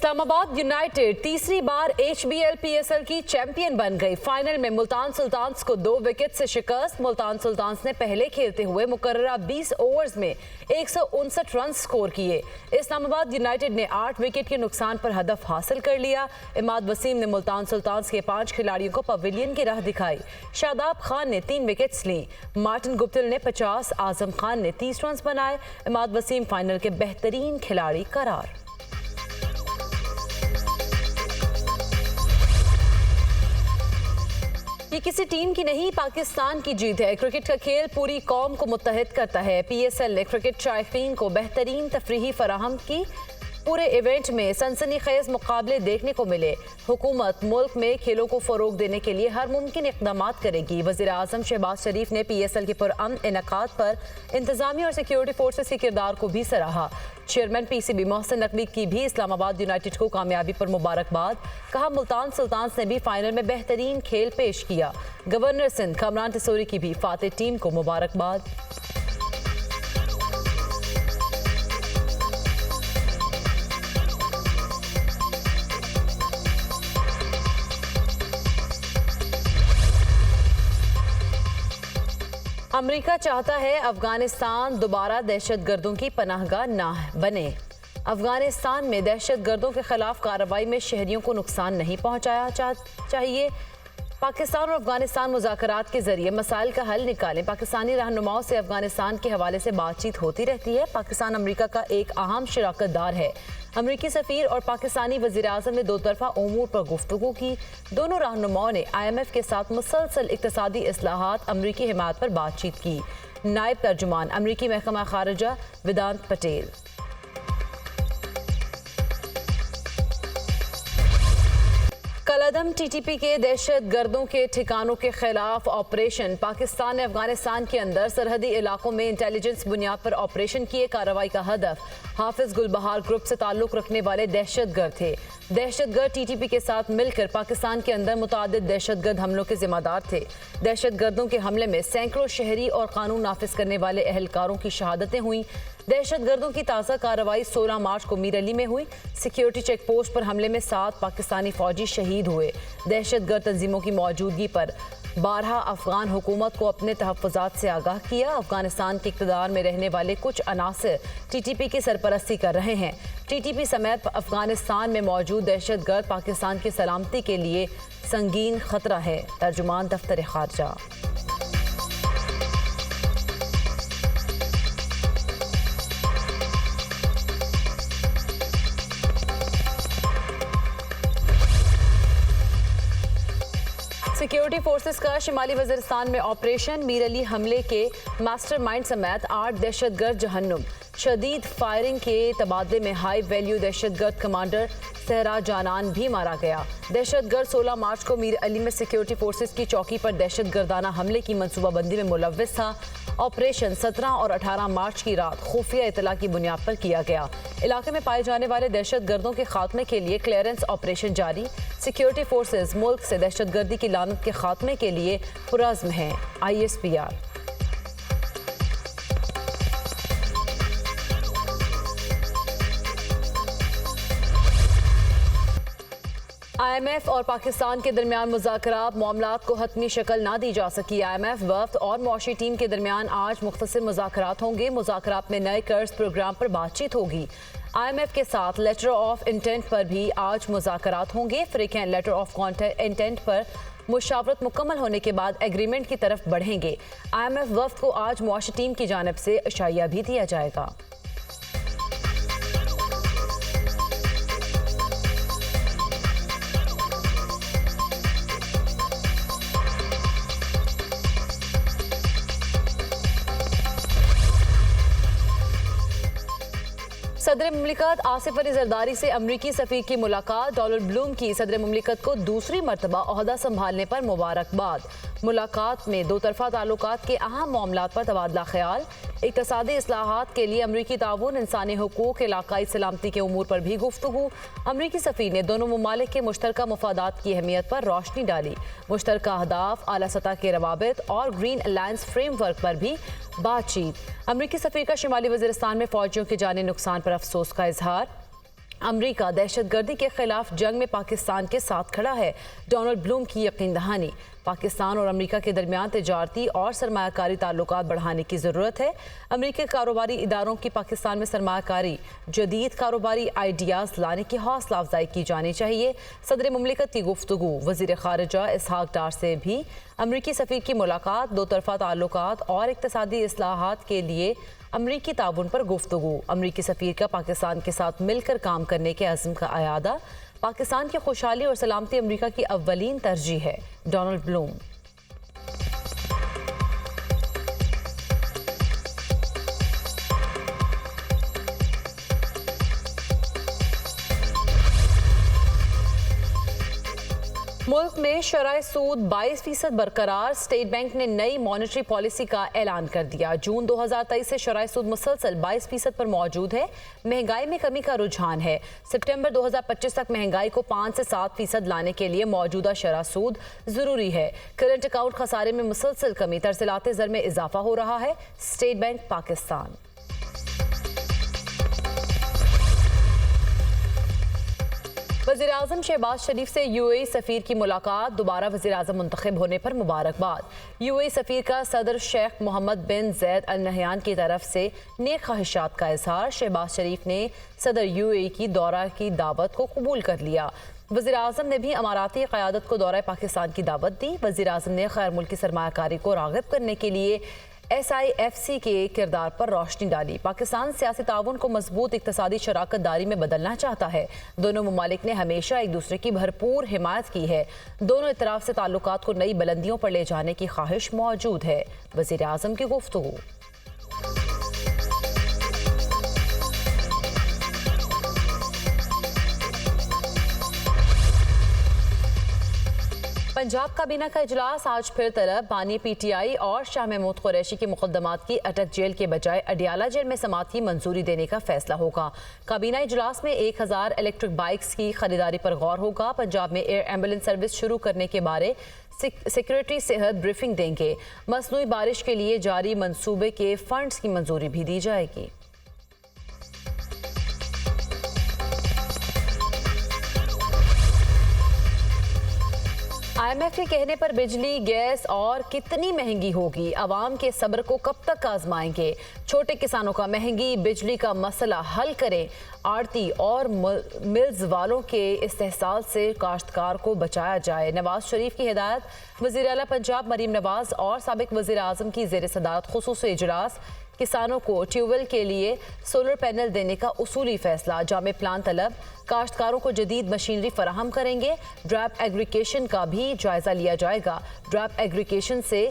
Islamabad United तीसरी बार HBL PSL की champion बन गई। फाइनल में मुल्तान सुल्तान्स को 2 विकेट से शिकस्त। मुल्तान सुल्तान्स ने पहले खेलते हुए मुकर्ररा 20 ओवर्स में 159 रन स्कोर किए। इस्लामाबाद यूनाइटेड ने 8 विकेट के नुकसान पर हदफ हासिल कर लिया। इमाद वसीम ने मुल्तान सुल्तान्स के 5 खिलाड़ियों को पवेलियन की राह दिखाई। शादाब खान ने 3 विकेट्स ली। मार्टिन गुप्टिल ने 50, आजम खान ने 30 रन बनाए। इमाद वसीम फाइनल के बेहतरीन खिलाड़ी करार। ये किसी टीम की नहीं, पाकिस्तान की जीत है। क्रिकेट का खेल पूरी कौम को मुत्तहिद करता है। PSL ने क्रिकेट शायकीन को बेहतरीन तफरीही फराहम की। पूरे इवेंट में सनसनीखेज मुकाबले देखने को मिले। हुकूमत मुल्क में खेलों को फ़रोग देने के लिए हर मुमकिन इक़दाम करेगी। वज़ीर आज़म शहबाज शरीफ ने PSL के पुरअमन इनेकाद पर इंतज़ामी और सिक्योरिटी फोर्सेस के किरदार को भी सराहा। चेयरमैन PCB मोहसिन नकवी की भी इस्लामाबाद यूनाइटेड को कामयाबी पर मुबारकबाद। कहा, मुल्तान सुल्तान्स ने भी फाइनल में बेहतरीन खेल पेश किया। गवर्नर सिंध कमरान टिसोरी की भी फातेह टीम को मुबारकबाद। अमेरिका चाहता है अफगानिस्तान दोबारा दहशतगर्दों की पनाहगाह ना बने। अफगानिस्तान में दहशतगर्दों के खिलाफ कार्रवाई में शहरियों को नुकसान नहीं पहुंचाया चाहिए। पाकिस्तान और अफगानिस्तान मुज़ाकरात के जरिए मसाइल का हल निकालें। पाकिस्तानी रहनुमाओं से अफगानिस्तान के हवाले से बातचीत होती रहती है। पाकिस्तान अमेरिका का एक अहम शराकतदार है। अमरीकी सफ़ीर और पाकिस्तानी वज़ीर आज़म ने दो तरफ़ा उमूर पर गुफ्तगू की। दोनों रहनुमाओं ने IMF के साथ मुसलसल इक़्तिसादी इस्लाहात अमरीकी हिमायत पर बातचीत की। नायब तर्जुमान अमरीकी महकमा खारजा वेदांत पटेल। कलअदम TTP के दहशत गर्दों के ठिकानों के खिलाफ ऑपरेशन। पाकिस्तान ने अफगानिस्तान के अंदर सरहदी इलाकों में इंटेलिजेंस बुनियाद पर ऑपरेशन किए। कार्रवाई का हदफ हाफिज गुलबहार ग्रुप से ताल्लुक रखने वाले दहशतगर्द थे। दहशतगर्द TTP के साथ मिलकर पाकिस्तान के अंदर मुतादिद दहशतगर्द हमलों के जिम्मेदार थे। दहशतगर्दों के हमले में सैकड़ों शहरी और कानून नाफिज करने वाले अहलकारों की शहादतें हुई। दहशतगर्दों की ताज़ा कार्रवाई 16 मार्च को मीर अली में हुई। सिक्योरिटी चेक पोस्ट पर हमले में 7 पाकिस्तानी फौजी शहीद हुए। दहशतगर्द तंजीमों की मौजूदगी पर 12 अफगान हुकूमत को अपने तहफ़्फ़ुज़ात से आगाह किया। अफगानिस्तान के इक़्तिदार में रहने वाले कुछ अनासर TTP की सरपरस्ती कर रहे हैं। TTP समेत अफगानिस्तान में मौजूद दहशतगर्द पाकिस्तान की सलामती के लिए संगीन खतरा है। तर्जुमान दफ्तर खारजा। सिक्योरिटी फोर्सेस का शिमाली वज़ीरिस्तान में ऑपरेशन। मीर अली हमले के मास्टरमाइंड समेत 8 दहशतगर्द जहन्नुम। शदीद फायरिंग के तबादले में हाई वैल्यू दहशतगर्द कमांडर सहरा जानान भी मारा गया। दहशतगर्द 16 मार्च को मीर अली में सिक्योरिटी फोर्सेस की चौकी पर दहशतगर्दाना हमले की मनसूबाबंदी में मुलव्विस था। ऑपरेशन 17 और 18 मार्च की रात खुफिया इतला की बुनियाद पर किया गया। इलाके में पाए जाने वाले दहशतगर्दों के खात्मे के लिए क्लियरेंस ऑपरेशन जारी। सिक्योरिटी फोर्सेस मुल्क से दहशतगर्दी की लानत के खात्मे के लिए पुरज़्म हैं। ISPR। IMF और पाकिस्तान के दरमियान मुज़ाकरात मामलात को हतमी शक्ल ना दी जा सकी। IMF वफ़द और मुआशी टीम के दरमियान आज मुख्तसर मुज़ाकरात होंगे। मुज़ाकरात में नए कर्ज प्रोग्राम पर बातचीत होगी। IMF के साथ लेटर ऑफ इंटेंट पर भी आज मुज़ाकरात होंगे। फ्रीक्वेंट लेटर ऑफ इंटेंट पर मुशावरत मुकम्मल होने के बाद एग्रीमेंट की तरफ बढ़ेंगे। IMF वफ़द को आज मुआशी टीम की जानिब से इशाइया भी दिया जाएगा। सदर मुमलिकत आसिफ अली जरदारी से अमरीकी सफ़ीर की मुलाकात। डोनाल्ड ब्लूम की सदर मुमलिकत को दूसरी मरतबा ओहदा संभालने पर मुबारकबाद। मुलाकात में दो तरफ़ा ताल्लुकात के अहम मामलात पर तबादला ख्याल। इक़्तिसादी इस्लाहात के लिए अमरीकी ताउन, इंसानी हुकूक, इलाकाई सलामती के उमूर पर भी गुफ्तगू। अमरीकी सफ़ीर ने दोनों ममालिक के मुश्तरका मफादात की अहमियत पर रोशनी डाली। मुश्तरका अहदाफ, आला सतह के रवाबित और ग्रीन अलायंस फ्रेमवर्क पर भी बातचीत। अमरीकी सफ़ीर का शिमाली वज़ीरिस्तान में फ़ौजियों के जानी नुकसान पर अफसोस का इजहार। अमेरिका दहशतगर्दी के खिलाफ जंग में पाकिस्तान के साथ खड़ा है। डोनाल्ड ब्लूम की यकीन दहानी। पाकिस्तान और अमेरिका के दरमियान तिजारती और सरमायाकारी ताल्लुकात बढ़ाने की ज़रूरत है। अमेरिकी कारोबारी इदारों की पाकिस्तान में सरमायाकारी, जदीद कारोबारी आइडियाज़ लाने की हौसला अफजाई की जानी चाहिए। सदर मुमलिकत की गुफ्तगू। वज़ीर ख़ारिजा इसहाक डार से भी अमेरिकी सफ़ीर की मुलाकात। दो तरफ़ा ताल्लुकात और इक़्तिसादी इस्लाहात के लिए अमरीकी ताउन पर गुफ्तगू। अमरीकी सफ़ीर का पाकिस्तान के साथ मिलकर काम करने के अज़्म का अयादा। पाकिस्तान की खुशहाली और सलामती अमरीका की अव्वलीन तरजीह है। Donald Bloom. मुल्क में शरह सूद 22% बरकरार। स्टेट बैंक ने नई मॉनेटरी पॉलिसी का ऐलान कर दिया। जून 2023 से शरह सूद मुसलसल 22% पर मौजूद है। महंगाई में कमी का रुझान है। सितंबर 2025 तक महंगाई को 5 से 7% लाने के लिए मौजूदा शरह सूद जरूरी है। करंट अकाउंट खसारे में मुसलसल कमी। तरसीलात ज़र में इजाफा हो रहा है। State Bank Pakistan. वज़ीर-ए-आज़म शहबाज शरीफ से यूएई सफ़ीर की मुलाकात। दोबारा वज़ीर-ए-आज़म मुंतखब होने पर मुबारकबाद। यूएई सफ़ीर का सदर शेख मोहम्मद बिन ज़ैद अल नहयान की तरफ से नेक ख्वाहिशात का इजहार। शहबाज शरीफ ने सदर यूएई की दौरा की दावत को कबूल कर लिया। वज़ीर-ए-आज़म ने भी अमाराती क़यादत को दौरा पाकिस्तान की दावत दी। वज़ीर-ए-आज़म ने गैर मुल्की सरमायाकारी को राग़िब करने के लिए SIFC के किरदार पर रोशनी डाली। पाकिस्तान सियासी ताउन को मजबूत इक़्तिसादी शराकत दारी में बदलना चाहता है। दोनों ममालिक ने हमेशा एक दूसरे की भरपूर हिमायत की है। दोनों इतराफ़ से ताल्लुकात को नई बुलंदियों पर ले जाने की ख्वाहिश मौजूद है। वज़ीर-ए-आज़म की गुफ्तगू। पंजाब काबीना का इजलास आज फिर तलब। बानी PTI और शाह महमूद कुरैशी के मुकदमात की अटक जेल के बजाय अडियाला जेल में समाअत की मंजूरी देने का फैसला होगा। काबीना इजलास में 1000 इलेक्ट्रिक बाइक्स की खरीदारी पर गौर होगा। पंजाब में एयर एम्बुलेंस सर्विस शुरू करने के बारे सेक्रेटरी सेहत ब्रीफिंग देंगे। मसनूई बारिश के लिए जारी मंसूबे के फंड्स की मंजूरी भी दी जाएगी। IMF के कहने पर बिजली, गैस और कितनी महंगी होगी? अवाम के सब्र को कब तक आजमाएंगे? छोटे किसानों का महंगी बिजली का मसला हल करें। आड़ती और मिल्स वालों के इस्तेहसाल से काश्तकार को बचाया जाए। नवाज शरीफ की हिदायत। वज़ीर आला पंजाब मरीम नवाज और साबिक वज़ीर आज़म की ज़ेर सदारत खुसूसी इजलास। किसानों को ट्यूबवेल के लिए सोलर पैनल देने का उसूली फैसला। जामे प्लान तलब। काश्तकारों को जदीद मशीनरी फराहम करेंगे। ड्रैप एग्रीकेशन का भी जायजा लिया जाएगा। ड्रैप एग्रीकेशन से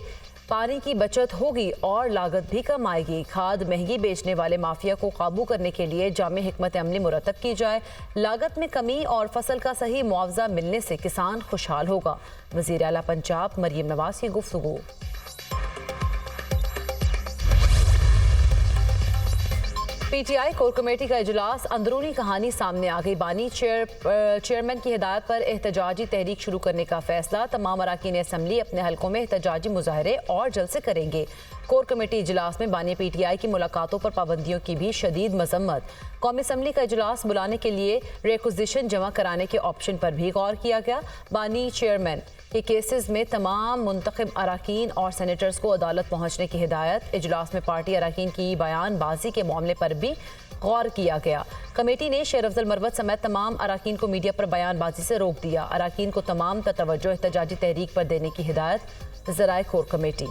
पानी की बचत होगी और लागत भी कम आएगी। खाद महंगी बेचने वाले माफिया को काबू करने के लिए जामे हिकमत अमली मुरतब की जाए। लागत में कमी और फसल का सही मुआवजा मिलने से किसान खुशहाल होगा। वज़ीर आला पंजाब मरीम नवाज की गुफ्तगू। PTI कोर कमेटी का इजलास। अंदरूनी कहानी सामने आ गई। बानी चेयरमैन की हिदायत पर एहतजाजी तहरीक शुरू करने का फैसला। तमाम अरकान असम्बली अपने हलकों में एहतजाजी मुजाहरे और जलसे करेंगे। कोर कमेटी इजलास में बानी PTI की मुलाकातों पर पाबंदियों की भी शदीद मजम्मत। कौमी असम्बली का इजलास बुलाने के लिए रिक्विजिशन जमा कराने के ऑप्शन पर भी गौर किया गया। बानी चेयरमैन के केसेस में तमाम मुंतखब अरकान और सेनेटर्स को अदालत पहुंचने की हिदायत। इजलास में पार्टी अरकान की बयानबाजी के मामले पर भी गौर किया गया। कमेटी ने शेर अफजल मरवत समेत तमाम अरकान को मीडिया पर बयानबाजी से रोक दिया। अरकान को तमाम तवज्जो एहतजाजी तहरीक पर देने की हिदायत। ज़राए कोर कमेटी।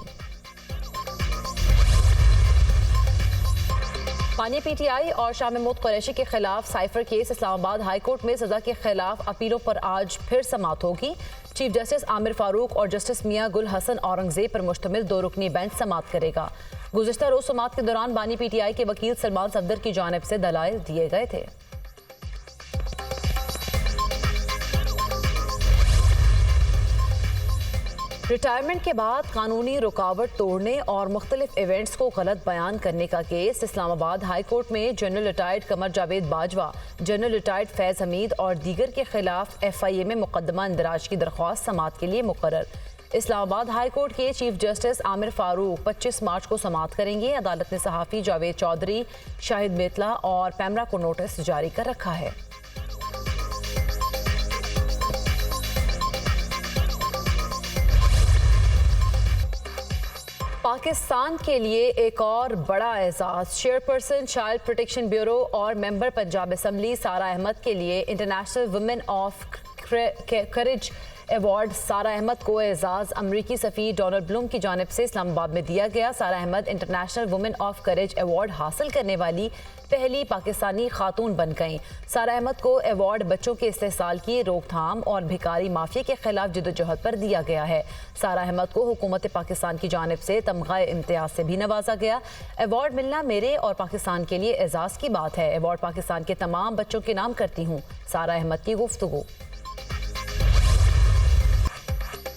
बानी PTI और शाह महमूद कुरैशी के खिलाफ cipher case. Islamabad high court में सजा के खिलाफ अपीलों पर आज फिर समाअत होगी। चीफ जस्टिस आमिर फारूक और जस्टिस मियां गुल हसन औरंगजेब पर मुश्तमिल 2 रुकनी बेंच समाअत करेगा। गुज़िश्ता रोज समाअत के दौरान बानी PTI के वकील सलमान सफदर की जानिब से दलाइल दिए गए थे। रिटायरमेंट के बाद कानूनी रुकावट तोड़ने और मुख्तलिफ इवेंट्स को गलत बयान करने का केस। इस्लामाबाद हाई कोर्ट में general retired Qamar Javed Bajwa, general retired फैज़ हमीद और दीगर के खिलाफ FIA में मुकदमा इंदराज की दरख्वास्त समाअत के लिए मुकर्रर। इस्लामाबाद हाई कोर्ट के चीफ जस्टिस आमिर फारूक 25 मार्च को समाअत करेंगे। अदालत ने सहाफ़ी जावेद चौधरी, शाहिद बेतला और पैमरा को नोटिस जारी कर रखा है। पाकिस्तान के लिए एक और बड़ा एजाज। चेयरपर्सन चाइल्ड प्रोटेक्शन ब्यूरो और मेंबर पंजाब असम्बली सारा अहमद के लिए international women of courage award Sara Ahmad को एजाज अमरीकी सफ़ीर डोनाल्ड ब्लूम की जानिब से इस्लामाबाद में दिया गया। Sara Ahmad international women of courage award हासिल करने वाली पहली पाकिस्तानी खातून बन गईं। सारा अहमद को अवार्ड बच्चों के इस्तेसाल की रोकथाम और भिखारी माफिया के खिलाफ जद्दोजहद पर दिया गया है। सारा अहमद को हुकूमत पाकिस्तान की जानिब से तमग़ा इम्तियाज से भी नवाजा गया। अवार्ड मिलना मेरे और पाकिस्तान के लिए एजाज़ की बात है। अवार्ड पाकिस्तान के तमाम बच्चों के नाम करती हूँ। सारा अहमद की गुफ्तगू।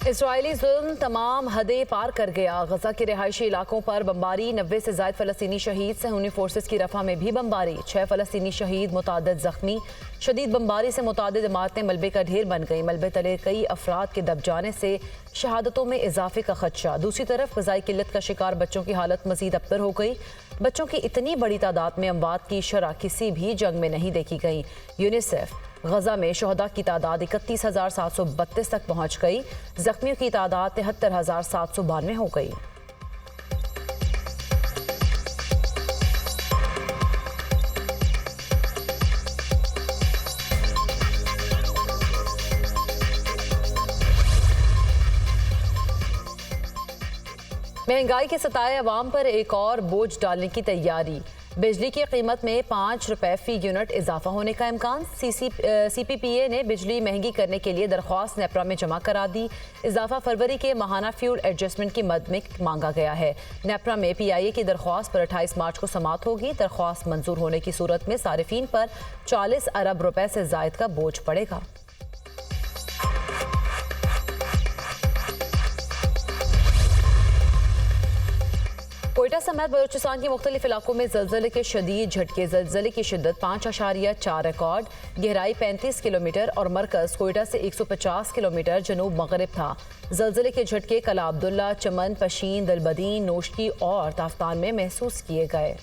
इसराइली जुल्म तमाम हदें पार कर गया। गजा के रिहायशी इलाकों पर बमबारी, 90 से ज़ायद फ़लस्तीनी शहीद। सहूनी फोर्सेस की रफ़ा में भी बमबारी, 6 फ़लस्तीनी शहीद, मुतादिद ज़ख्मी। शदीद बमबारी से मुतादिद इमारतें मलबे का ढेर बन गई। मलबे तले कई अफराद के दब जाने से शहादतों में इजाफे का खदशा। दूसरी तरफ ग़ज़ाई किल्लत का शिकार बच्चों की हालत मज़ीद अबतर हो गई। बच्चों की इतनी बड़ी तादाद में अमवात की शरह किसी भी जंग में नहीं देखी गई। यूनिसेफ गजा में शहदा की तादाद 31,732 तक पहुंच गई। जख्मियों की तादाद 73,792 हो गई। महंगाई के सताए अवाम पर एक और बोझ डालने की तैयारी। बिजली की कीमत में 5 रुपए फी यूनिट इजाफा होने का इम्कान। CPPA ने बिजली महंगी करने के लिए दरख्वास्त नेपरा में जमा करा दी। इजाफा फरवरी के माहाना फ्यूल एडजस्टमेंट की मद में मांगा गया है। नेपरा में PIA की दरख्वास्त पर 28 मार्च को समाप्त होगी। दरख्वास्त मंजूर होने की सूरत में सारिफीन पर 40 अरब रुपए से जायद का बोझ पड़ेगा। कोयटा समेत बलूचिस्तान के मुख्तलिफ इलाकों में जलजले के शदीद झटके। जलजले की शिद्दत 5.4 रिकॉर्ड, गहराई 35 किलोमीटर और मरकज कोयटा से 150 किलोमीटर जनूब मगरब था। जलजले के झटके कला अब्दुल्ला, चमन, पशीन, दलबदीन, नोशकी और ताफ्तान में महसूस किए गए।